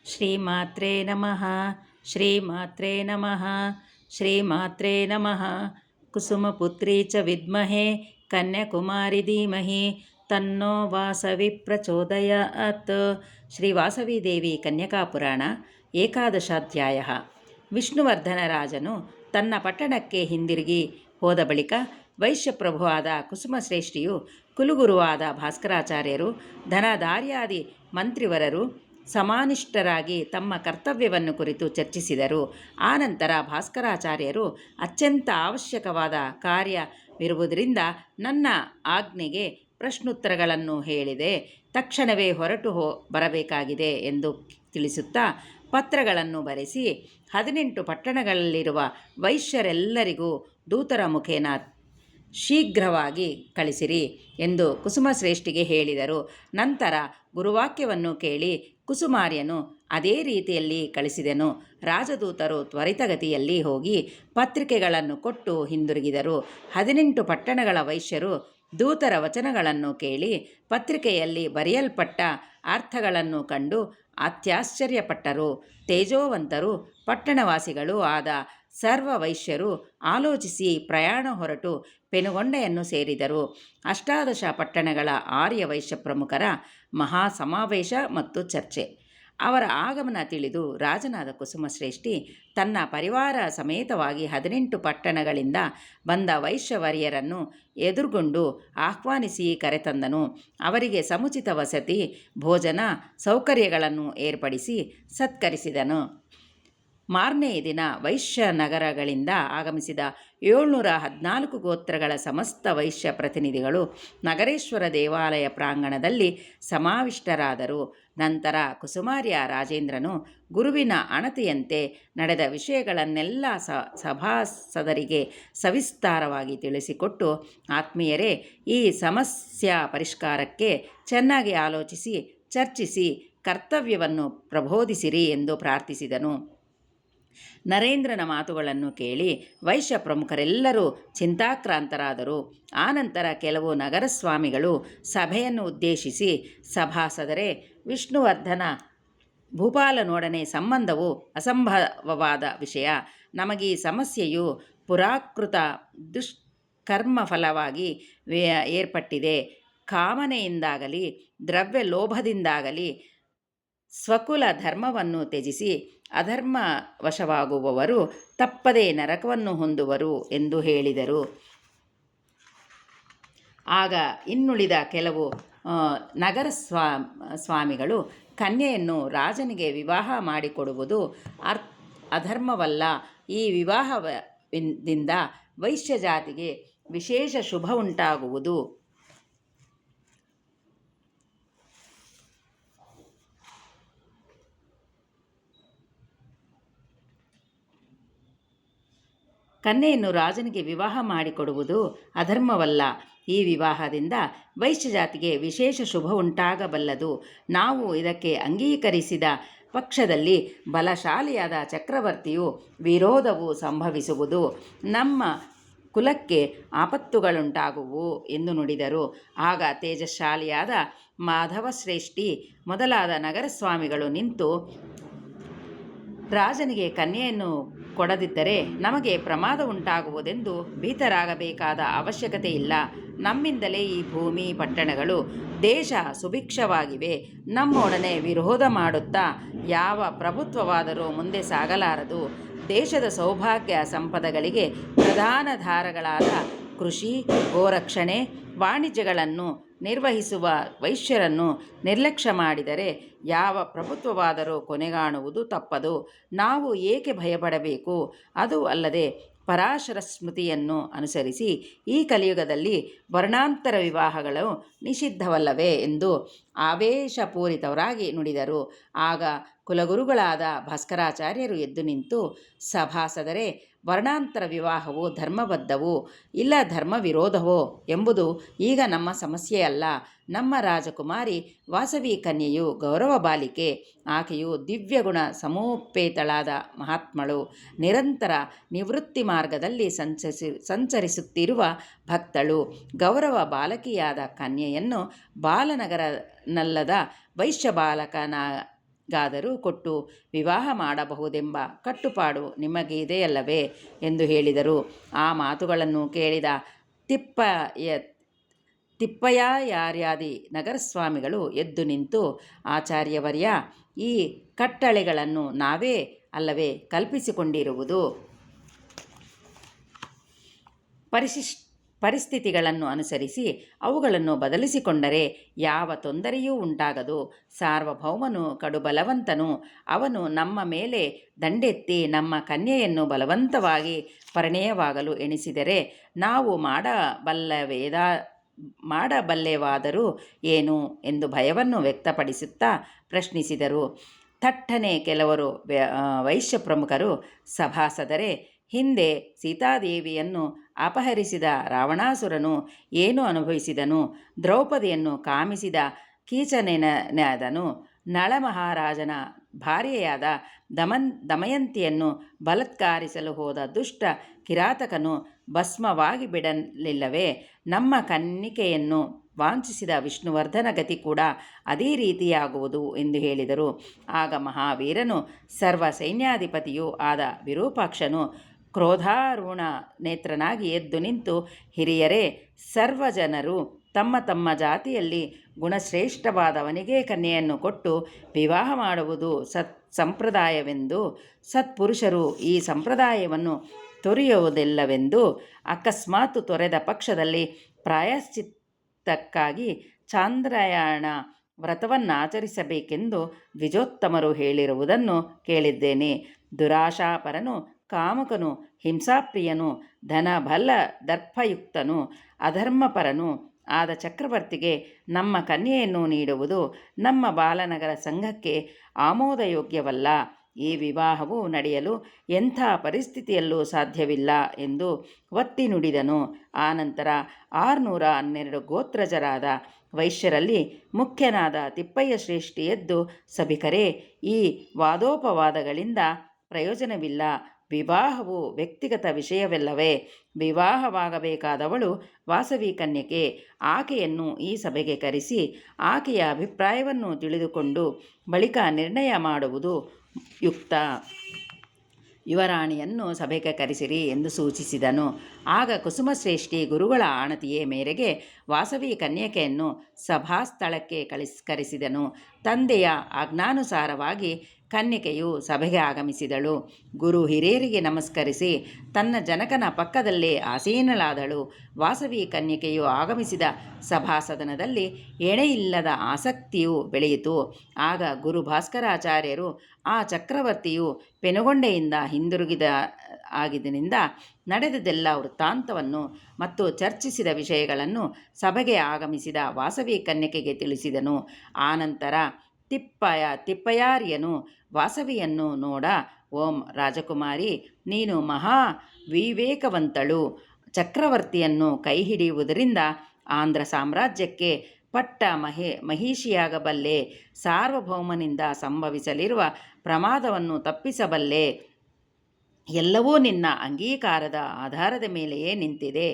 ಶ್ರೀಮಾತ್ರೇ ನಮಃ ಶ್ರೀಮಾತ್ರೇ ನಮಃ ಶ್ರೀಮಾತ್ರೇ ನಮಃ ಕುಸುಮಪುತ್ರಿ ಚ ವಿದ್ಮಹೇ ಕನ್ಯಾಕುಮಾರಿ ಧೀಮಹಿ ತನ್ನೋ ವಾಸವಿ ಪ್ರಚೋದಯಾತ್. ಶ್ರೀ ವಾಸವಿ ದೇವಿ ಕನ್ಯಕಾ ಪುರಾಣ ಏಕಾದಶಾಧ್ಯಾಯ. ವಿಷ್ಣುವರ್ಧನ ರಾಜನು ತನ್ನ ಪಟ್ಟಣಕ್ಕೆ ಹಿಂದಿರುಗಿ ಹೋದ ಬಳಿಕ ವೈಶ್ಯಪ್ರಭುವಾದ ಕುಸುಮಶ್ರೇಷ್ಠಿಯು ಕುಲುಗುರುವಾದ ಭಾಸ್ಕರಾಚಾರ್ಯರು ಧನಧಾರ್ಯಾದಿ ಮಂತ್ರಿವರರು ಸಮಾನಿಷ್ಠರಾಗಿ ತಮ್ಮ ಕರ್ತವ್ಯವನ್ನು ಕುರಿತು ಚರ್ಚಿಸಿದರು. ಆನಂತರ ಭಾಸ್ಕರಾಚಾರ್ಯರು ಅತ್ಯಂತ ಅವಶ್ಯಕವಾದ ಕಾರ್ಯವಿರುವುದರಿಂದ ನನ್ನ ಆಜ್ಞೆಗೆ ಪ್ರಶ್ನೋತ್ತರಗಳನ್ನು ಹೇಳಿದೆ, ತಕ್ಷಣವೇ ಹೊರಟು ಬರಬೇಕಾಗಿದೆ ಎಂದು ತಿಳಿಸುತ್ತಾ ಪತ್ರಗಳನ್ನು ಬರೆಸಿ 18 ಪಟ್ಟಣಗಳಲ್ಲಿರುವ ವೈಶ್ಯರೆಲ್ಲರಿಗೂ ದೂತರ ಮುಖೇನ ಶೀಘ್ರವಾಗಿ ಕಳಿಸಿರಿ ಎಂದು ಕುಸುಮಶ್ರೇಷ್ಠಿಗೆ ಹೇಳಿದರು. ನಂತರ ಗುರುವಾಕ್ಯವನ್ನು ಕೇಳಿ ಕುಸುಮಾರ್ಯನು ಅದೇ ರೀತಿಯಲ್ಲಿ ಕಳಿಸಿದನು. ರಾಜದೂತರು ತ್ವರಿತಗತಿಯಲ್ಲಿ ಹೋಗಿ ಪತ್ರಿಕೆಗಳನ್ನು ಕೊಟ್ಟು ಹಿಂದಿರುಗಿದರು. 18 ಪಟ್ಟಣಗಳ ವೈಶ್ಯರು ದೂತರ ವಚನಗಳನ್ನು ಕೇಳಿ ಪತ್ರಿಕೆಯಲ್ಲಿ ಬರೆಯಲ್ಪಟ್ಟ ಅರ್ಥಗಳನ್ನು ಕಂಡು ಅತ್ಯಾಶ್ಚರ್ಯಪಟ್ಟರು. ತೇಜೋವಂತರು ಪಟ್ಟಣವಾಸಿಗಳೂ ಆದ ಸರ್ವ ವೈಶ್ಯರು ಆಲೋಚಿಸಿ ಪ್ರಯಾಣ ಹೊರಟು ಪೆನುಗೊಂಡೆಯನ್ನು ಸೇರಿದರು. 18 ಪಟ್ಟಣಗಳ ಆರ್ಯ ವೈಶ್ಯ ಪ್ರಮುಖರ ಮಹಾ ಸಮಾವೇಶ ಮತ್ತು ಚರ್ಚೆ. ಅವರ ಆಗಮನ ತಿಳಿದು ರಾಜನಾದ ಕುಸುಮಶ್ರೇಷ್ಠಿ ತನ್ನ ಪರಿವಾರ ಸಮೇತವಾಗಿ 18 ಪಟ್ಟಣಗಳಿಂದ ಬಂದ ವೈಶ್ಯವರ್ಯರನ್ನು ಎದುರುಗೊಂಡು ಆಹ್ವಾನಿಸಿ ಕರೆತಂದನು. ಅವರಿಗೆ ಸಮುಚಿತ ವಸತಿ ಭೋಜನ ಸೌಕರ್ಯಗಳನ್ನು ಏರ್ಪಡಿಸಿ ಸತ್ಕರಿಸಿದನು. ಮಾರನೆಯ ದಿನ ವೈಶ್ಯ ನಗರಗಳಿಂದ ಆಗಮಿಸಿದ 714 ಗೋತ್ರಗಳ ಸಮಸ್ತ ವೈಶ್ಯ ಪ್ರತಿನಿಧಿಗಳು ನಗರೇಶ್ವರ ದೇವಾಲಯ ಪ್ರಾಂಗಣದಲ್ಲಿ ಸಮಾವಿಷ್ಟರಾದರು. ನಂತರ ಕುಸುಮಾರ್ಯ ರಾಜೇಂದ್ರನು ಗುರುವಿನ ಅಣತಿಯಂತೆ ನಡೆದ ವಿಷಯಗಳನ್ನೆಲ್ಲ ಸಭಾಸದರಿಗೆ ಸವಿಸ್ತಾರವಾಗಿ ತಿಳಿಸಿಕೊಟ್ಟು, ಆತ್ಮೀಯರೇ, ಈ ಸಮಸ್ಯೆ ಪರಿಷ್ಕಾರಕ್ಕೆ ಚೆನ್ನಾಗಿ ಆಲೋಚಿಸಿ ಚರ್ಚಿಸಿ ಕರ್ತವ್ಯವನ್ನು ಪ್ರಬೋಧಿಸಿರಿ ಎಂದು ಪ್ರಾರ್ಥಿಸಿದನು. ನರೇಂದ್ರನ ಮಾತುಗಳನ್ನು ಕೇಳಿ ವೈಶ್ಯ ಪ್ರಮುಖರೆಲ್ಲರೂ ಚಿಂತಾಕ್ರಾಂತರಾದರು. ಆನಂತರ ಕೆಲವು ನಗರಸ್ವಾಮಿಗಳು ಸಭೆಯನ್ನು ಉದ್ದೇಶಿಸಿ, ಸಭಾಸದರೇ, ವಿಷ್ಣುವರ್ಧನ ಭೂಪಾಲನೊಡನೆ ಸಂಬಂಧವು ಅಸಂಭವವಾದ ವಿಷಯ. ನಮಗೀ ಸಮಸ್ಯೆಯು ಪುರಾಕೃತ ದುಷ್ಕರ್ಮ ಫಲವಾಗಿ ಏರ್ಪಟ್ಟಿದೆ. ಕಾಮನೆಯಿಂದಾಗಲಿ ದ್ರವ್ಯ ಲೋಭದಿಂದಾಗಲಿ ಸ್ವಕುಲ ಧರ್ಮವನ್ನು ತ್ಯಜಿಸಿ ಅಧರ್ಮವಶವಾಗುವವರು ತಪ್ಪದೇ ನರಕವನ್ನು ಹೊಂದುವರು ಎಂದು ಹೇಳಿದರು. ಆಗ ಇನ್ನುಳಿದ ಕೆಲವು ನಗರ ಸ್ವಾಮಿಗಳು, ಕನ್ಯೆಯನ್ನು ರಾಜನಿಗೆ ವಿವಾಹ ಮಾಡಿಕೊಡುವುದು ಅಧರ್ಮವಲ್ಲ. ಈ ವಿವಾಹದಿಂದ ವೈಶ್ಯ ಜಾತಿಗೆ ವಿಶೇಷ ಶುಭ ಉಂಟಾಗುವುದು. ಕನ್ಯೆಯನ್ನು ರಾಜನಿಗೆ ವಿವಾಹ ಮಾಡಿಕೊಡುವುದು ಅಧರ್ಮವಲ್ಲ. ಈ ವಿವಾಹದಿಂದ ವೈಶ್ಯ ಜಾತಿಗೆ ವಿಶೇಷ ಶುಭ ಉಂಟಾಗಬಲ್ಲದು. ನಾವು ಇದಕ್ಕೆ ಅಂಗೀಕರಿಸಿದ ಪಕ್ಷದಲ್ಲಿ ಬಲಶಾಲಿಯಾದ ಚಕ್ರವರ್ತಿಯು ವಿರೋಧವು ಸಂಭವಿಸುವುದು, ನಮ್ಮ ಕುಲಕ್ಕೆ ಆಪತ್ತುಗಳುಂಟಾಗುವು ಎಂದು ನುಡಿದರು. ಆಗ ತೇಜಶಾಲಿಯಾದ ಮಾಧವಶ್ರೇಷ್ಠಿ ಮೊದಲಾದ ನಗರಸ್ವಾಮಿಗಳು ನಿಂತು, ರಾಜನಿಗೆ ಕನ್ಯೆಯನ್ನು ಕೊಡದಿದ್ದರೆ ನಮಗೆ ಪ್ರಮಾದ ಉಂಟಾಗುವುದೆಂದು ಭೀತರಾಗಬೇಕಾದ ಅವಶ್ಯಕತೆ ಇಲ್ಲ. ನಮ್ಮಿಂದಲೇ ಈ ಭೂಮಿ ಪಟ್ಟಣಗಳು ದೇಶ ಸುಭಿಕ್ಷವಾಗಿವೆ. ನಮ್ಮೊಡನೆ ವಿರೋಧ ಮಾಡುತ್ತಾ ಯಾವ ಪ್ರಭುತ್ವವಾದರೂ ಮುಂದೆ ಸಾಗಲಾರದು. ದೇಶದ ಸೌಭಾಗ್ಯ ಸಂಪದಗಳಿಗೆ ಪ್ರಧಾನಾಧಾರಗಳಾದ ಕೃಷಿ, ಗೋರಕ್ಷಣೆ, ವಾಣಿಜ್ಯಗಳನ್ನು ನಿರ್ವಹಿಸುವ ವೈಶ್ಯರನ್ನು ನಿರ್ಲಕ್ಷ್ಯ ಮಾಡಿದರೆ ಯಾವ ಪ್ರಭುತ್ವವಾದರೂ ಕೊನೆಗಾಣುವುದು ತಪ್ಪದು. ನಾವು ಏಕೆ ಭಯಪಡಬೇಕು? ಅದು ಅಲ್ಲದೆ ಪರಾಶರ ಸ್ಮೃತಿಯನ್ನು ಅನುಸರಿಸಿ ಈ ಕಲಿಯುಗದಲ್ಲಿ ವರ್ಣಾಂತರ ವಿವಾಹಗಳು ನಿಷಿದ್ಧವಲ್ಲವೇ ಎಂದು ಆವೇಶಪೂರಿತವರಾಗಿ ನುಡಿದರು. ಆಗ ಕುಲಗುರುಗಳಾದ ಭಾಸ್ಕರಾಚಾರ್ಯರು ಎದ್ದು ನಿಂತು, ಸಭಾಸದರೇ, ವರ್ಣಾಂತರ ವಿವಾಹವು ಧರ್ಮಬದ್ಧವೋ ಇಲ್ಲ ಧರ್ಮ ವಿರೋಧವೋ ಎಂಬುದು ಈಗ ನಮ್ಮ ಸಮಸ್ಯೆಯಲ್ಲ. ನಮ್ಮ ರಾಜಕುಮಾರಿ ವಾಸವಿ ಕನ್ಯೆಯು ಗೌರವ ಬಾಲಿಕೆ. ಆಕೆಯು ದಿವ್ಯಗುಣ ಸಮೋಪೇತಳಾದ ಮಹಾತ್ಮಳು. ನಿರಂತರ ನಿವೃತ್ತಿ ಮಾರ್ಗದಲ್ಲಿ ಸಂಚರಿಸುತ್ತಿರುವ ಭಕ್ತಳು. ಗೌರವ ಬಾಲಕಿಯಾದ ಕನ್ಯೆಯನ್ನು ಬಾಲನಗರನಲ್ಲದ ವೈಶ್ಯ ಬಾಲಕನ ಗಾದರೂ ಕೊಟ್ಟು ವಿವಾಹ ಮಾಡಬಹುದೆಂಬ ಕಟ್ಟುಪಾಡು ನಿಮಗಿದೆಯಲ್ಲವೇ ಎಂದು ಹೇಳಿದರು. ಆ ಮಾತುಗಳನ್ನು ಕೇಳಿದ ತಿಪ್ಪಯಾರ್ಯಾದಿ ನಗರಸ್ವಾಮಿಗಳು ಎದ್ದು ನಿಂತು, ಆಚಾರ್ಯವರ್ಯ, ಈ ಕಟ್ಟಳೆಗಳನ್ನು ನಾವೇ ಅಲ್ಲವೇ ಕಲ್ಪಿಸಿಕೊಂಡಿರುವುದು? ಪರಿಸ್ಥಿತಿಗಳನ್ನು ಅನುಸರಿಸಿ ಅವುಗಳನ್ನು ಬದಲಿಸಿಕೊಂಡರೆ ಯಾವ ತೊಂದರೆಯೂ ಉಂಟಾಗದು. ಸಾರ್ವಭೌಮನು ಕಡುಬಲವಂತನು. ಅವನು ನಮ್ಮ ಮೇಲೆ ದಂಡೆತ್ತಿ ನಮ್ಮ ಕನ್ಯೆಯನ್ನು ಬಲವಂತವಾಗಿ ಪರಿಣಯವಾಗಲು ಎಣಿಸಿದರೆ ನಾವು ಮಾಡಬಲ್ಲೆವಾದರೂ ಏನು ಎಂದು ಭಯವನ್ನು ವ್ಯಕ್ತಪಡಿಸುತ್ತಾ ಪ್ರಶ್ನಿಸಿದರು. ಥಟ್ಟನೆ ಕೆಲವರು ವೈಶ್ಯ ಪ್ರಮುಖರು, ಸಭಾಸದರೇ, ಹಿಂದೆ ಸೀತಾದೇವಿಯನ್ನು ಅಪಹರಿಸಿದ ರಾವಣಾಸುರನು ಏನು ಅನುಭವಿಸಿದನು? ದ್ರೌಪದಿಯನ್ನು ಕಾಮಿಸಿದ ಕೀಚನೆನಾದನು. ನಳಮಹಾರಾಜನ ಭಾರ್ಯೆಯಾದ ದಮಯಂತಿಯನ್ನು ಬಲಾತ್ಕಾರಿಸಲು ಹೋದ ದುಷ್ಟ ಕಿರಾತಕನು ಭಸ್ಮವಾಗಿ ಬಿಡಲಿಲ್ಲವೇ? ನಮ್ಮ ಕನ್ನಿಕೆಯನ್ನು ವಾಂಛಿಸಿದ ವಿಷ್ಣುವರ್ಧನ ಗತಿ ಕೂಡ ಅದೇ ರೀತಿಯಾಗುವುದು ಎಂದು ಹೇಳಿದರು. ಆಗ ಮಹಾವೀರನು, ಸರ್ವ ಸೈನ್ಯಾಧಿಪತಿಯೂ ಆದ ವಿರೂಪಾಕ್ಷನು ಕ್ರೋಧಾರೂಢ ನೇತ್ರನಾಗಿ ಎದ್ದು ನಿಂತು, ಹಿರಿಯರೇ, ಸರ್ವಜನರು ತಮ್ಮ ತಮ್ಮ ಜಾತಿಯಲ್ಲಿ ಗುಣಶ್ರೇಷ್ಠವಾದವನಿಗೆ ಕನ್ಯೆಯನ್ನು ಕೊಟ್ಟು ವಿವಾಹ ಮಾಡುವುದು ಸಂಪ್ರದಾಯವೆಂದು, ಸತ್ಪುರುಷರು ಈ ಸಂಪ್ರದಾಯವನ್ನು ತೊರೆಯುವುದಿಲ್ಲವೆಂದು, ಅಕಸ್ಮಾತ್ ತೊರೆದ ಪಕ್ಷದಲ್ಲಿ ಪ್ರಾಯಶ್ಚಿತ್ತಕ್ಕಾಗಿ ಚಾಂದ್ರಾಯಣ ವ್ರತವನ್ನಾಚರಿಸಬೇಕೆಂದು ದ್ವಿಜೋತ್ತಮರು ಹೇಳಿರುವುದನ್ನು ಕೇಳಿದ್ದೇನೆ. ದುರಾಶಾಪರನು, ಕಾಮುಕನು, ಹಿಂಸಾಪ್ರಿಯನು, ಧನಬಲ ದರ್ಪಯುಕ್ತನು, ಅಧರ್ಮಪರನು ಆದ ಚಕ್ರವರ್ತಿಗೆ ನಮ್ಮ ಕನ್ಯೆಯನ್ನು ನೀಡುವುದು ನಮ್ಮ ಬಾಲನಗರ ಸಂಘಕ್ಕೆ ಆಮೋದಯೋಗ್ಯವಲ್ಲ. ಈ ವಿವಾಹವು ನಡೆಯಲು ಎಂಥ ಪರಿಸ್ಥಿತಿಯಲ್ಲೂ ಸಾಧ್ಯವಿಲ್ಲ ಎಂದು ಒತ್ತಿ ನುಡಿದನು. ಆನಂತರ 612 ಗೋತ್ರಜರಾದ ವೈಶ್ಯರಲ್ಲಿ ಮುಖ್ಯನಾದ ತಿಪ್ಪಯ್ಯ ಶ್ರೇಷ್ಠಿ ಎದ್ದು, ಸಭಿಕರೇ, ಈ ವಾದೋಪವಾದಗಳಿಂದ ಪ್ರಯೋಜನವಿಲ್ಲ. ವಿವಾಹವು ವ್ಯಕ್ತಿಗತ ವಿಷಯವಲ್ಲವೇ? ವಿವಾಹವಾಗಬೇಕಾದವಳು ವಾಸವಿ ಕನ್ಯಕೆ. ಆಕೆಯನ್ನು ಈ ಸಭೆಗೆ ಕರೆಸಿ ಆಕೆಯ ಅಭಿಪ್ರಾಯವನ್ನು ತಿಳಿದುಕೊಂಡು ಬಳಿಕ ನಿರ್ಣಯ ಮಾಡುವುದು ಯುಕ್ತ. ಯುವರಾಣಿಯನ್ನು ಸಭೆಗೆ ಕರೆಸಿರಿ ಎಂದು ಸೂಚಿಸಿದನು. ಆಗ ಕುಸುಮಶ್ರೇಷ್ಠಿ ಗುರುಗಳ ಆಣತಿಯ ಮೇರೆಗೆ ವಾಸವಿ ಕನ್ಯಕೆಯನ್ನು ಸಭಾಸ್ಥಳಕ್ಕೆ ಕರೆಸಿದನು. ತಂದೆಯ ಆಜ್ಞಾನುಸಾರವಾಗಿ ಕನ್ಯಕೆಯು ಸಭೆಗೆ ಆಗಮಿಸಿದಳು. ಗುರು ಹಿರಿಯರಿಗೆ ನಮಸ್ಕರಿಸಿ ತನ್ನ ಜನಕನ ಪಕ್ಕದಲ್ಲೇ ಆಸೀನಳಾದಳು. ವಾಸವಿ ಕನ್ಯಕೆಯು ಆಗಮಿಸಿದ ಸಭಾಸದನದಲ್ಲಿ ಎಣೆಯಿಲ್ಲದ ಆಸಕ್ತಿಯು ಬೆಳೆಯಿತು. ಆಗ ಗುರು ಭಾಸ್ಕರಾಚಾರ್ಯರು ಆ ಚಕ್ರವರ್ತಿಯು ಪೆನುಗೊಂಡೆಯಿಂದ ಆಗಿದ್ದರಿಂದ ನಡೆದದೆಲ್ಲ ವೃತ್ತಾಂತವನ್ನು ಮತ್ತು ಚರ್ಚಿಸಿದ ವಿಷಯಗಳನ್ನು ಸಭೆಗೆ ಆಗಮಿಸಿದ ವಾಸವಿ ಕನ್ಯಕೆಗೆ ತಿಳಿಸಿದನು. ಆನಂತರ ತಿಪ್ಪಯಾರ್ಯನು ವಾಸವಿಯನ್ನು ನೋಡ, ಓಂ ರಾಜಕುಮಾರಿ, ನೀನು ಮಹಾ ವಿವೇಕವಂತಳು. ಚಕ್ರವರ್ತಿಯನ್ನು ಕೈ ಹಿಡಿಯುವುದರಿಂದ ಆಂಧ್ರ ಸಾಮ್ರಾಜ್ಯಕ್ಕೆ ಪಟ್ಟ ಮಹಿಷಿಯಾಗಬಲ್ಲೆ. ಸಾರ್ವಭೌಮನಿಂದ ಸಂಭವಿಸಲಿರುವ ಪ್ರಮಾದವನ್ನು ತಪ್ಪಿಸಬಲ್ಲೆ. ಎಲ್ಲವೂ ನಿನ್ನ ಅಂಗೀಕಾರದ ಆಧಾರದ ಮೇಲೆಯೇ ನಿಂತಿದೆ.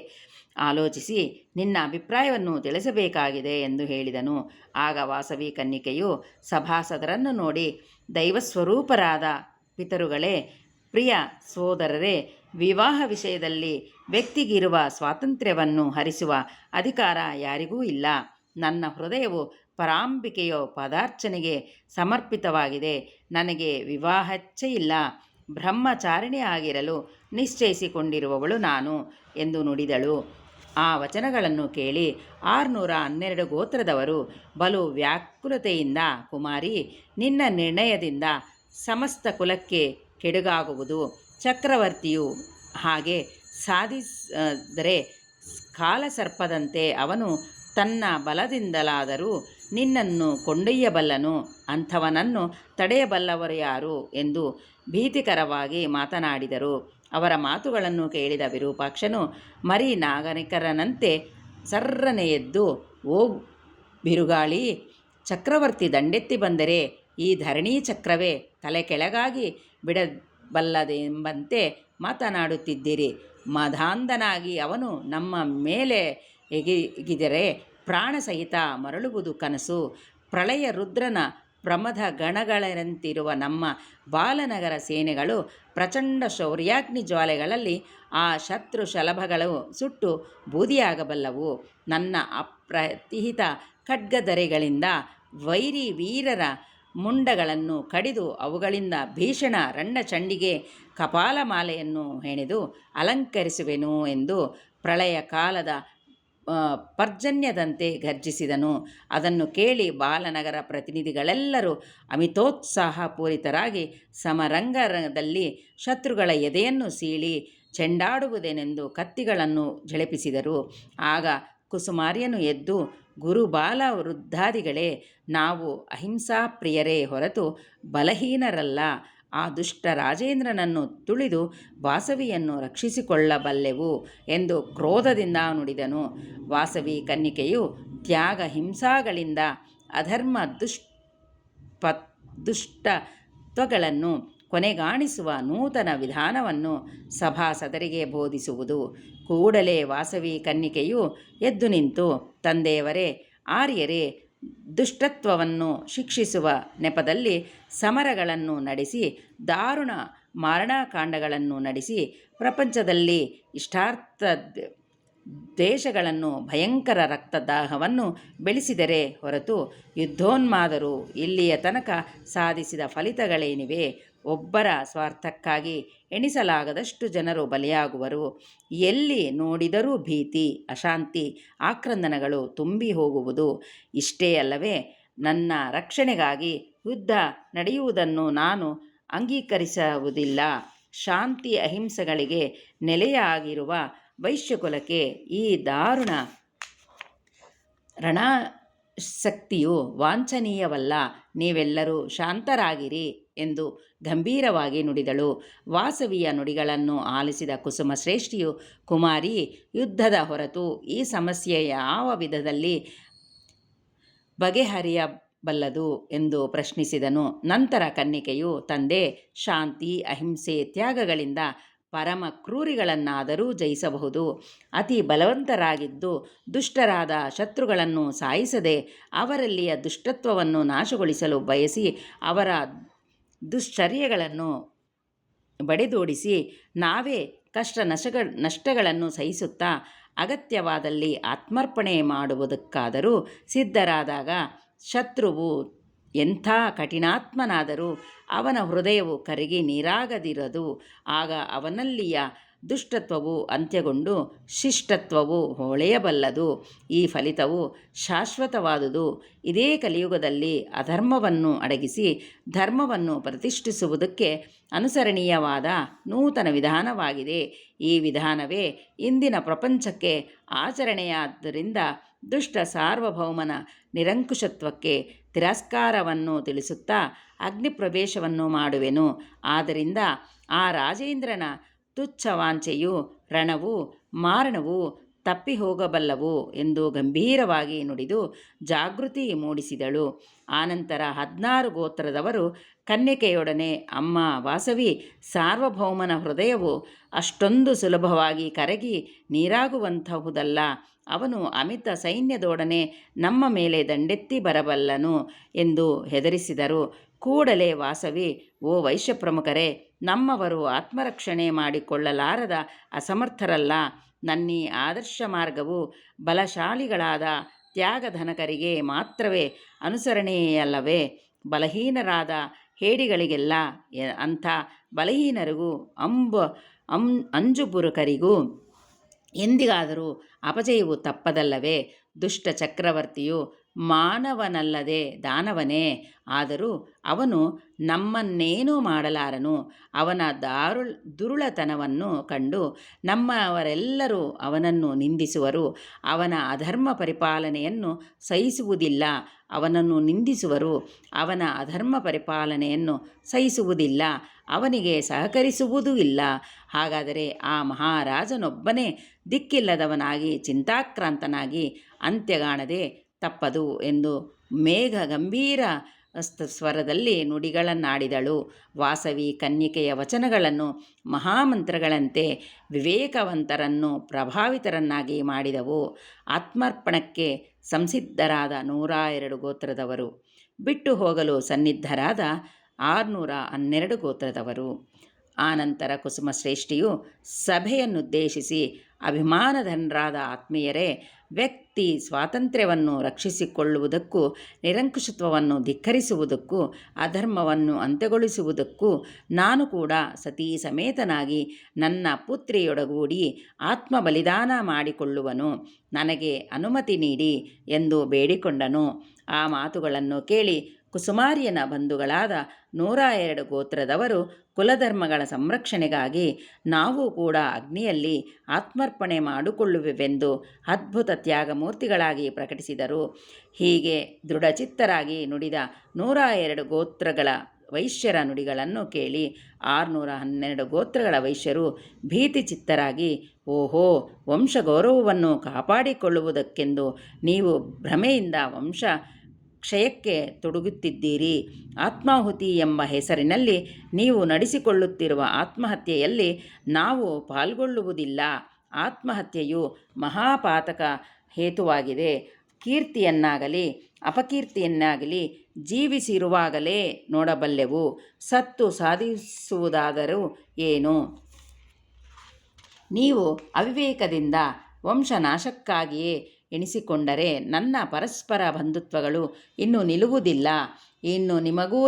ಆಲೋಚಿಸಿ ನಿನ್ನ ಅಭಿಪ್ರಾಯವನ್ನು ತಿಳಿಸಬೇಕಾಗಿದೆ ಎಂದು ಹೇಳಿದನು. ಆಗ ವಾಸವಿ ಕನ್ನಿಕೆಯು ಸಭಾಸದರನ್ನು ನೋಡಿ, ದೈವಸ್ವರೂಪರಾದ ಪಿತರುಗಳೇ, ಪ್ರಿಯ ಸೋದರರೇ, ವಿವಾಹ ವಿಷಯದಲ್ಲಿ ವ್ಯಕ್ತಿಗಿರುವ ಸ್ವಾತಂತ್ರ್ಯವನ್ನು ಹರಿಸುವ ಅಧಿಕಾರ ಯಾರಿಗೂ ಇಲ್ಲ. ನನ್ನ ಹೃದಯವು ಪರಾಂಬಿಕೆಯ ಪದಾರ್ಚನೆಗೆ ಸಮರ್ಪಿತವಾಗಿದೆ. ನನಗೆ ವಿವಾಹಚ್ಛೆಯಿಲ್ಲ. ಬ್ರಹ್ಮಚಾರಿಣಿ ಆಗಿರಲು ನಿಶ್ಚಯಿಸಿಕೊಂಡಿರುವವಳು ನಾನು ಎಂದು ನುಡಿದಳು. ಆ ವಚನಗಳನ್ನು ಕೇಳಿ 612 ಗೋತ್ರದವರು ಬಲು ವ್ಯಾಕುಲತೆಯಿಂದ, ಕುಮಾರಿ, ನಿನ್ನ ನಿರ್ಣಯದಿಂದ ಸಮಸ್ತ ಕುಲಕ್ಕೆ ಕೆಡುಗಾಗುವುದು. ಚಕ್ರವರ್ತಿಯು ಹಾಗೆ ಸಾಧಿಸಿದರೆ ಕಾಲಸರ್ಪದಂತೆ ಅವನು ತನ್ನ ಬಲದಿಂದಲಾದರೂ ನಿನ್ನನ್ನು ಕೊಂಡೊಯ್ಯಬಲ್ಲನು. ಅಂಥವನನ್ನು ತಡೆಯಬಲ್ಲವರು ಯಾರು ಎಂದು ಭೀತಿಕರವಾಗಿ ಮಾತನಾಡಿದರು. ಅವರ ಮಾತುಗಳನ್ನು ಕೇಳಿದ ವಿರೂಪಾಕ್ಷನು ಮರಿ ನಾಗರಿಕರನಂತೆ ಸರ್ರನೆ ಎದ್ದು, ಓ ಬಿರುಗಾಳಿ, ಚಕ್ರವರ್ತಿ ದಂಡೆತ್ತಿ ಬಂದರೆ ಈ ಧರಣಿ ಚಕ್ರವೇ ತಲೆ ಕೆಳಗಾಗಿ ಬಿಡಬಲ್ಲದೆಂಬಂತೆ ಮಾತನಾಡುತ್ತಿದ್ದೀರಿ. ಮದಾಂಧನಾಗಿ ಅವನು ನಮ್ಮ ಮೇಲೆ ಎಗಿದರೆ ಪ್ರಾಣ ಸಹಿತ ಮರಳುವುದು ಕನಸು. ಪ್ರಳಯ ರುದ್ರನ ಪ್ರಮಥ ಗಣಗಳಂತಿರುವ ನಮ್ಮ ಬಾಲನಗರ ಸೇನೆಗಳು ಪ್ರಚಂಡ ಶೌರ್ಯಾಗ್ನಿ ಜ್ವಾಲೆಗಳಲ್ಲಿ ಆ ಶತ್ರು ಶಲಭಗಳು ಸುಟ್ಟು ಬೂದಿಯಾಗಬಲ್ಲವು. ನನ್ನ ಅಪ್ರತಿಹಿತ ಖಡ್ಗಧರೆಗಳಿಂದ ವೈರಿ ವೀರರ ಮುಂಡಗಳನ್ನು ಕಡಿದು ಅವುಗಳಿಂದ ಭೀಷಣ ರಂಡಚಂಡಿಗೆ ಕಪಾಲಮಾಲೆಯನ್ನು ಹೆಣೆದು ಅಲಂಕರಿಸುವೆನು ಎಂದು ಪ್ರಳಯ ಕಾಲದ ಪರ್ಜನ್ಯದಂತೆ ಗರ್ಜಿಸಿದನು. ಅದನ್ನು ಕೇಳಿ ಬಾಲನಗರ ಪ್ರತಿನಿಧಿಗಳೆಲ್ಲರೂ ಅಮಿತೋತ್ಸಾಹಪೂರಿತರಾಗಿ ಸಮರಂಗದಲ್ಲಿ ಶತ್ರುಗಳ ಎದೆಯನ್ನು ಸೀಳಿ ಚೆಂಡಾಡುವುದೆನೆಂದು ಕತ್ತಿಗಳನ್ನು ಝಳಪಿಸಿದರು. ಆಗ ಕುಸುಮಾರ್ಯನು ಎದ್ದು, ಗುರುಬಾಲ ವೃದ್ಧಾದಿಗಳೇ, ನಾವು ಅಹಿಂಸಾಪ್ರಿಯರೇ ಹೊರತು ಬಲಹೀನರಲ್ಲ. ಆ ದುಷ್ಟ ರಾಜೇಂದ್ರನನ್ನು ತುಳಿದು ವಾಸವಿಯನ್ನು ರಕ್ಷಿಸಿಕೊಳ್ಳಬಲ್ಲೆವು ಎಂದು ಕ್ರೋಧದಿಂದ ನುಡಿದನು. ವಾಸವಿ ಕನ್ನಿಕೆಯು ತ್ಯಾಗ ಹಿಂಸಾಗಳಿಂದ ಅಧರ್ಮ ದುಷ್ಟತ್ವಗಳನ್ನು ಕೊನೆಗಾಣಿಸುವ ನೂತನ ವಿಧಾನವನ್ನು ಸಭಾಸದರಿಗೆ ಬೋಧಿಸುವುದು. ಕೂಡಲೇ ವಾಸವಿ ಕನ್ನಿಕೆಯು ಎದ್ದು ನಿಂತು, ತಂದೆಯವರೇ, ಆರ್ಯರೇ, ದುಷ್ಟತ್ವವನ್ನು ಶಿಕ್ಷಿಸುವ ನೆಪದಲ್ಲಿ ಸಮರಗಳನ್ನು ನಡೆಸಿ ದಾರುಣ ಮಾರಣಕಾಂಡಗಳನ್ನು ನಡೆಸಿ ಪ್ರಪಂಚದಲ್ಲಿ ಇಷ್ಟಾರ್ಥ ದೇಶಗಳನ್ನು ಭಯಂಕರ ರಕ್ತದಾಹವನ್ನು ಬೆಳೆಸಿದರೆ ಹೊರತು ಯುದ್ಧೋನ್ಮಾದರು ಇಲ್ಲಿಯ ತನಕ ಸಾಧಿಸಿದ ಫಲಿತಗಳೇನಿವೆ? ಒಬ್ಬರ ಸ್ವಾರ್ಥಕ್ಕಾಗಿ ಎಣಿಸಲಾಗದಷ್ಟು ಜನರು ಬಲಿಯಾಗುವರು. ಎಲ್ಲಿ ನೋಡಿದರೂ ಭೀತಿ, ಅಶಾಂತಿ, ಆಕ್ರಂದನಗಳು ತುಂಬಿ ಹೋಗುವುದು. ಇಷ್ಟೇ ಅಲ್ಲವೇ, ನನ್ನ ರಕ್ಷಣೆಗಾಗಿ ಯುದ್ಧ ನಡೆಯುವುದನ್ನು ನಾನು ಅಂಗೀಕರಿಸುವುದಿಲ್ಲ. ಶಾಂತಿ ಅಹಿಂಸೆಗಳಿಗೆ ನೆಲೆಯಾಗಿರುವ ವೈಶ್ಯಕುಲಕ್ಕೆ ಈ ದಾರುಣ ರಣಾಸಕ್ತಿಯು ವಾಂಛನೀಯವಲ್ಲ. ನೀವೆಲ್ಲರೂ ಶಾಂತರಾಗಿರಿ ಎಂದು ಗಂಭೀರವಾಗಿ ನುಡಿದಳು. ವಾಸವಿಯ ನುಡಿಗಳನ್ನು ಆಲಿಸಿದ ಕುಸುಮಶ್ರೇಷ್ಠಿಯು, ಕುಮಾರಿ, ಯುದ್ಧದ ಹೊರತು ಈ ಸಮಸ್ಯೆ ಯಾವ ವಿಧದಲ್ಲಿ ಬಗೆಹರಿಯಬಲ್ಲದು ಎಂದು ಪ್ರಶ್ನಿಸಿದನು. ನಂತರ ಕನ್ನಿಕೆಯು, ತಂದೆ, ಶಾಂತಿ, ಅಹಿಂಸೆ, ತ್ಯಾಗಗಳಿಂದ ಪರಮ ಕ್ರೂರಿಗಳನ್ನಾದರೂ ಜಯಿಸಬಹುದು. ಅತಿ ಬಲವಂತರಾಗಿದ್ದು ದುಷ್ಟರಾದ ಶತ್ರುಗಳನ್ನು ಸಾಯಿಸದೆ ಅವರಲ್ಲಿಯ ದುಷ್ಟತ್ವವನ್ನು ನಾಶಗೊಳಿಸಲು ಬಯಸಿ ಅವರ ದುಶ್ಚರ್ಯಗಳನ್ನು ಬಡಿದೋಡಿಸಿ ನಾವೇ ನಷ್ಟಗಳನ್ನು ಸಹಿಸುತ್ತಾ ಅಗತ್ಯವಾದಲ್ಲಿ ಆತ್ಮರ್ಪಣೆ ಮಾಡುವುದಕ್ಕಾದರೂ ಸಿದ್ಧರಾದಾಗ ಶತ್ರುವು ಎಂಥ ಕಠಿಣಾತ್ಮನಾದರೂ ಅವನ ಹೃದಯವು ಕರಗಿ ನೀರಾಗದಿರದು. ಆಗ ಅವನಲ್ಲಿಯ ದುಷ್ಟತ್ವವು ಅಂತ್ಯಗೊಂಡು ಶಿಷ್ಟತ್ವವು ಹೊಳೆಯಬಲ್ಲದು. ಈ ಫಲಿತವು ಶಾಶ್ವತವಾದುದು. ಇದೇ ಕಲಿಯುಗದಲ್ಲಿ ಅಧರ್ಮವನ್ನು ಅಡಗಿಸಿ ಧರ್ಮವನ್ನು ಪ್ರತಿಷ್ಠಿಸುವುದಕ್ಕೆ ಅನುಸರಣೀಯವಾದ ನೂತನ ವಿಧಾನವಾಗಿದೆ. ಈ ವಿಧಾನವೇ ಇಂದಿನ ಪ್ರಪಂಚಕ್ಕೆ ಆಚರಣೆಯಾದ್ದರಿಂದ ದುಷ್ಟ ಸಾರ್ವಭೌಮನ ನಿರಂಕುಶತ್ವಕ್ಕೆ ತಿರಸ್ಕಾರವನ್ನು ತಿಳಿಸುತ್ತಾ ಅಗ್ನಿಪ್ರವೇಶವನ್ನು ಮಾಡುವೆನು. ಆದ್ದರಿಂದ ಆ ರಾಜೇಂದ್ರನ ತುಚ್ಛವಾಂಛೆಯು ರಣವು ಮಾರಣವು ತಪ್ಪಿ ಹೋಗಬಲ್ಲವು ಎಂದು ಗಂಭೀರವಾಗಿ ನುಡಿದು ಜಾಗೃತಿ ಮೂಡಿಸಿದಳು. ಆನಂತರ 16 ಗೋತ್ರದವರು ಕನ್ಯಕೆಯೊಡನೆ, ಅಮ್ಮ ವಾಸವಿ, ಸಾರ್ವಭೌಮನ ಹೃದಯವು ಅಷ್ಟೊಂದು ಸುಲಭವಾಗಿ ಕರಗಿ ನೀರಾಗುವಂತಹುದಲ್ಲ. ಅವನು ಅಮಿತ ಸೈನ್ಯದೊಡನೆ ನಮ್ಮ ಮೇಲೆ ದಂಡೆತ್ತಿ ಬರಬಲ್ಲನು ಎಂದು ಹೆದರಿಸಿದರು. ಕೂಡಲೇ ವಾಸವಿ, ಓ ವೈಶ್ಯಪ್ರಮುಖರೇ, ನಮ್ಮವರು ಆತ್ಮರಕ್ಷಣೆ ಮಾಡಿಕೊಳ್ಳಲಾರದ ಅಸಮರ್ಥರಲ್ಲ. ನನ್ನೀ ಆದರ್ಶ ಮಾರ್ಗವು ಬಲಶಾಲಿಗಳಾದ ತ್ಯಾಗಧನಕರಿಗೆ ಮಾತ್ರವೇ ಅನುಸರಣೆಯಲ್ಲವೇ? ಬಲಹೀನರಾದ ಹೇಡಿಗಳಿಗೆಲ್ಲ, ಅಂಥ ಬಲಹೀನರಿಗೂ ಅಂಜುಬುರುಕರಿಗೂ ಎಂದಿಗಾದರೂ ಅಪಜಯವು ತಪ್ಪದಲ್ಲವೇ? ದುಷ್ಟ ಚಕ್ರವರ್ತಿಯು ಮಾನವನಲ್ಲದೆ ದಾನವನೇ. ಆದರೂ ಅವನು ನಮ್ಮನ್ನೇನೂ ಮಾಡಲಾರನು. ಅವನ ದುರುಳತನವನ್ನು ಕಂಡು ನಮ್ಮವರೆಲ್ಲರೂ ಅವನನ್ನು ನಿಂದಿಸುವರು. ಅವನ ಅಧರ್ಮ ಪರಿಪಾಲನೆಯನ್ನು ಸಹಿಸುವುದಿಲ್ಲ. ಅವನನ್ನು ನಿಂದಿಸುವರು. ಅವನ ಅಧರ್ಮ ಪರಿಪಾಲನೆಯನ್ನು ಸಹಿಸುವುದಿಲ್ಲ. ಅವನಿಗೆ ಸಹಕರಿಸುವುದೂ ಇಲ್ಲ. ಹಾಗಾದರೆ ಆ ಮಹಾರಾಜನೊಬ್ಬನೇ ದಿಕ್ಕಿಲ್ಲದವನಾಗಿ ಚಿಂತಾಕ್ರಾಂತನಾಗಿ ಅಂತ್ಯಗಾಣದೆ ತಪ್ಪದು ಎಂದು ಮೇಘ ಗಂಭೀರ ಸ್ವರದಲ್ಲಿ ನುಡಿಗಳನ್ನಾಡಿದಳು. ವಾಸವಿ ಕನ್ನಿಕೆಯ ವಚನಗಳನ್ನು ಮಹಾಮಂತ್ರಗಳಂತೆ ವಿವೇಕವಂತರನ್ನು ಪ್ರಭಾವಿತರನ್ನಾಗಿ ಮಾಡಿದವು. ಆತ್ಮಾರ್ಪಣಕ್ಕೆ ಸಂಸಿದ್ಧರಾದ 102 ಗೋತ್ರದವರು ಬಿಟ್ಟು ಹೋಗಲು ಸನ್ನಿದ್ಧರಾದ 612 ಗೋತ್ರದವರು. ಆನಂತರ ಕುಸುಮಶ್ರೇಷ್ಠಿಯು ಸಭೆಯನ್ನುದ್ದೇಶಿಸಿ, ಅಭಿಮಾನಧನರಾದ ಆತ್ಮೀಯರೇ, ವ್ಯಕ್ತಿ ಸ್ವಾತಂತ್ರ್ಯವನ್ನು ರಕ್ಷಿಸಿಕೊಳ್ಳುವುದಕ್ಕೂ, ನಿರಂಕುಶತ್ವವನ್ನು ಧಿಕ್ಕರಿಸುವುದಕ್ಕೂ, ಅಧರ್ಮವನ್ನು ಅಂತ್ಯಗೊಳಿಸುವುದಕ್ಕೂ ನಾನು ಕೂಡ ಸತೀ ಸಮೇತನಾಗಿ ನನ್ನ ಪುತ್ರಿಯೊಡಗೂಡಿ ಆತ್ಮ ಬಲಿದಾನ ಮಾಡಿಕೊಳ್ಳುವನು. ನನಗೆ ಅನುಮತಿ ನೀಡಿ ಎಂದು ಬೇಡಿಕೊಂಡನು. ಆ ಮಾತುಗಳನ್ನು ಕೇಳಿ ಕುಸುಮಾರ್ಯನ ಬಂಧುಗಳಾದ 102 ಗೋತ್ರದವರು ಕುಲಧರ್ಮಗಳ ಸಂರಕ್ಷಣೆಗಾಗಿ ನಾವು ಕೂಡ ಅಗ್ನಿಯಲ್ಲಿ ಆತ್ಮರ್ಪಣೆ ಮಾಡಿಕೊಳ್ಳುವೆವೆಂದು ಅದ್ಭುತ ತ್ಯಾಗಮೂರ್ತಿಗಳಾಗಿ ಪ್ರಕಟಿಸಿದರು. ಹೀಗೆ ದೃಢಚಿತ್ತರಾಗಿ ನುಡಿದ 102 ಗೋತ್ರಗಳ ವೈಶ್ಯರ ನುಡಿಗಳನ್ನು ಕೇಳಿ 612 ಗೋತ್ರಗಳ ವೈಶ್ಯರು ಭೀತಿಚಿತ್ತರಾಗಿ, ಓಹೋ, ವಂಶ ಗೌರವವನ್ನು ಕಾಪಾಡಿಕೊಳ್ಳುವುದಕ್ಕೆಂದು ನೀವು ಭ್ರಮೆಯಿಂದ ವಂಶ ಕ್ಷಯಕ್ಕೆ ತೊಡಗುತ್ತಿದ್ದೀರಿ. ಆತ್ಮಾಹುತಿ ಎಂಬ ಹೆಸರಿನಲ್ಲಿ ನೀವು ನಡೆಸಿಕೊಳ್ಳುತ್ತಿರುವ ಆತ್ಮಹತ್ಯೆಯಲ್ಲಿ ನಾವು ಪಾಲ್ಗೊಳ್ಳುವುದಿಲ್ಲ. ಆತ್ಮಹತ್ಯೆಯು ಮಹಾಪಾತಕ ಹೇತುವಾಗಿದೆ. ಕೀರ್ತಿಯನ್ನಾಗಲಿ ಅಪಕೀರ್ತಿಯನ್ನಾಗಲಿ ಜೀವಿಸಿರುವಾಗಲೇ ನೋಡಬಲ್ಲೆವು. ಸತ್ತು ಸಾಧಿಸುವುದಾದರೂ ಏನು? ನೀವು ಅವಿವೇಕದಿಂದ ವಂಶನಾಶಕ್ಕಾಗಿಯೇ ಎಣಿಸಿಕೊಂಡರೆ ನನ್ನ ಪರಸ್ಪರ ಬಂಧುತ್ವಗಳು ಇನ್ನು ನಿಲ್ಲುವುದಿಲ್ಲ. ಇನ್ನು ನಿಮಗೂ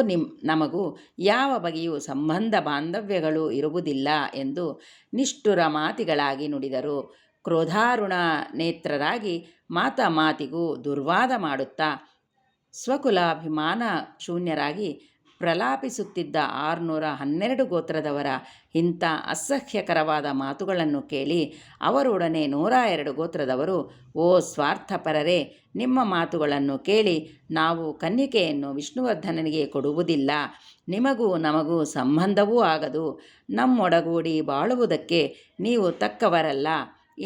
ನಮಗೂ ಯಾವ ಬಗೆಯೂ ಸಂಬಂಧ ಬಾಂಧವ್ಯಗಳು ಇರುವುದಿಲ್ಲ ಎಂದು ನಿಷ್ಠುರ ಮಾತಿಗಳಾಗಿ ನುಡಿದರು. ಕ್ರೋಧಾರುಣ ನೇತ್ರರಾಗಿ ಮಾತಿಗೂ ದುರ್ವಾದ ಮಾಡುತ್ತಾ ಸ್ವಕುಲಾಭಿಮಾನ ಶೂನ್ಯರಾಗಿ ಪ್ರಲಾಪಿಸುತ್ತಿದ್ದ 612 ಗೋತ್ರದವರ ಇಂಥ ಅಸಹ್ಯಕರವಾದ ಮಾತುಗಳನ್ನು ಕೇಳಿ ಅವರೊಡನೆ 102 ಗೋತ್ರದವರು, ಓ ಸ್ವಾರ್ಥಪರರೇ, ನಿಮ್ಮ ಮಾತುಗಳನ್ನು ಕೇಳಿ ನಾವು ಕನ್ನಿಕೆಯನ್ನು ವಿಷ್ಣುವರ್ಧನನಿಗೆ ಕೊಡುವುದಿಲ್ಲ. ನಿಮಗೂ ನಮಗೂ ಸಂಬಂಧವೂ ಆಗದು. ನಮ್ಮೊಡಗೂಡಿ ಬಾಳುವುದಕ್ಕೆ ನೀವು ತಕ್ಕವರಲ್ಲ.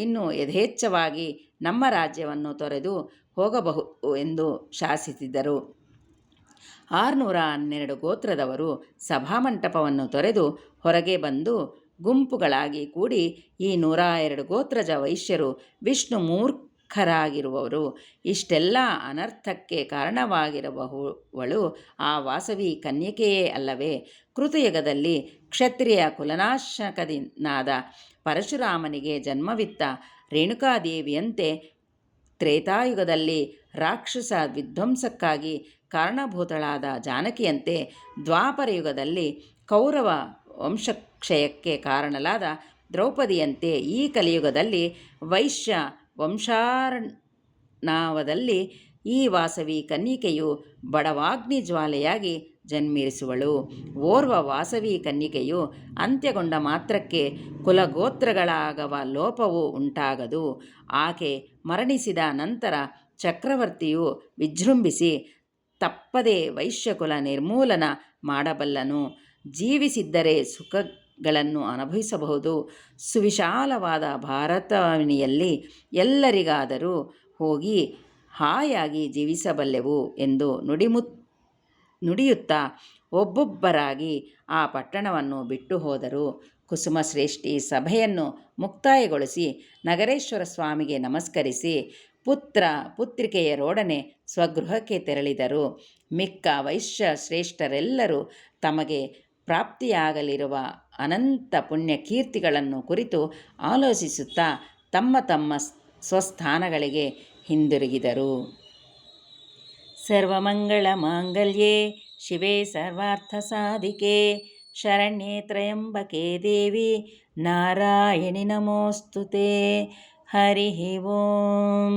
ಇನ್ನು ಯಥೇಚ್ಛವಾಗಿ ನಮ್ಮ ರಾಜ್ಯವನ್ನು ತೊರೆದು ಹೋಗಬಹುದು ಎಂದು ಶಾಸಿಸಿದರು. 612 ಗೋತ್ರದವರು ಸಭಾಮಂಟಪವನ್ನು ತೊರೆದು ಹೊರಗೆ ಬಂದು ಗುಂಪುಗಳಾಗಿ ಕೂಡಿ, ಈ 102 ಗೋತ್ರಜ ವೈಶ್ಯರು ವಿಷ್ಣು ಮೂರ್ಖರಾಗಿರುವವರು. ಇಷ್ಟೆಲ್ಲ ಅನರ್ಥಕ್ಕೆ ಕಾರಣವಾಗಿರುವವಳು ಆ ವಾಸವಿ ಕನ್ಯಕೆಯೇ ಅಲ್ಲವೇ? ಕೃತಯುಗದಲ್ಲಿ ಕ್ಷತ್ರಿಯ ಕುಲನಾಶಕನಾದ ಪರಶುರಾಮನಿಗೆ ಜನ್ಮವಿತ್ತ ರೇಣುಕಾದೇವಿಯಂತೆ, ತ್ರೇತಾಯುಗದಲ್ಲಿ ರಾಕ್ಷಸ ವಿಧ್ವಂಸಕ್ಕಾಗಿ ಕಾರಣಭೂತಳಾದ ಜಾನಕಿಯಂತೆ, ದ್ವಾಪರಯುಗದಲ್ಲಿ ಕೌರವ ವಂಶಕ್ಷಯಕ್ಕೆ ಕಾರಣಲಾದ ದ್ರೌಪದಿಯಂತೆ, ಈ ಕಲಿಯುಗದಲ್ಲಿ ವೈಶ್ಯ ವಂಶಾರ್ಣವದಲ್ಲಿ ಈ ವಾಸವಿ ಕನ್ನಿಕೆಯು ಬಡವಾಗ್ನಿ ಜ್ವಾಲೆಯಾಗಿ ಜನ್ಮಿಸುವಳು. ಓರ್ವ ವಾಸವಿ ಕನ್ನಿಕೆಯು ಅಂತ್ಯಗೊಂಡ ಮಾತ್ರಕ್ಕೆ ಕುಲಗೋತ್ರಗಳಾಗವ ಲೋಪವು ಉಂಟಾಗದು. ಆಕೆ ಮರಣಿಸಿದ ನಂತರ ಚಕ್ರವರ್ತಿಯು ವಿಜೃಂಭಿಸಿ ತಪ್ಪದೆ ವೈಶ್ಯಕುಲ ನಿರ್ಮೂಲನ ಮಾಡಬಲ್ಲನು. ಜೀವಿಸಿದ್ದರೆ ಸುಖಗಳನ್ನು ಅನುಭವಿಸಬಹುದು. ಸುವಿಶಾಲವಾದ ಭಾರತಾವನಿಯಲ್ಲಿ ಎಲ್ಲರಿಗಾದರೂ ಹೋಗಿ ಹಾಯಾಗಿ ಜೀವಿಸಬಲ್ಲೆವು ಎಂದು ನುಡಿಯುತ್ತಾ ಒಬ್ಬೊಬ್ಬರಾಗಿ ಆ ಪಟ್ಟಣವನ್ನು ಬಿಟ್ಟು ಹೋದರು. ಕುಸುಮಶ್ರೇಷ್ಠಿ ಸಭೆಯನ್ನು ಮುಕ್ತಾಯಗೊಳಿಸಿ ನಗರೇಶ್ವರ ಸ್ವಾಮಿಗೆ ನಮಸ್ಕರಿಸಿ ಪುತ್ರಿಕೆಯರೊಡನೆ ಸ್ವಗೃಹಕ್ಕೆ ತೆರಳಿದರು. ಮಿಕ್ಕ ವೈಶ್ಯ ಶ್ರೇಷ್ಠರೆಲ್ಲರೂ ತಮಗೆ ಪ್ರಾಪ್ತಿಯಾಗಲಿರುವ ಅನಂತ ಪುಣ್ಯಕೀರ್ತಿಗಳನ್ನು ಕುರಿತು ಆಲೋಚಿಸುತ್ತಾ ತಮ್ಮ ತಮ್ಮ ಸ್ವಸ್ಥಾನಗಳಿಗೆ ಹಿಂದಿರುಗಿದರು. ಸರ್ವಮಂಗಳ ಮಾಂಗಲ್ಯೆ ಶಿವೆ ಸರ್ವಾರ್ಥಸಾಧಿಕೆ ಶರಣ್ಯೆ ತ್ರ್ಯಂಬಕೆ ದೇವಿ ನಾರಾಯಣಿ ನಮೋಸ್ತುತೆ. ಹರಿ ಓಂ.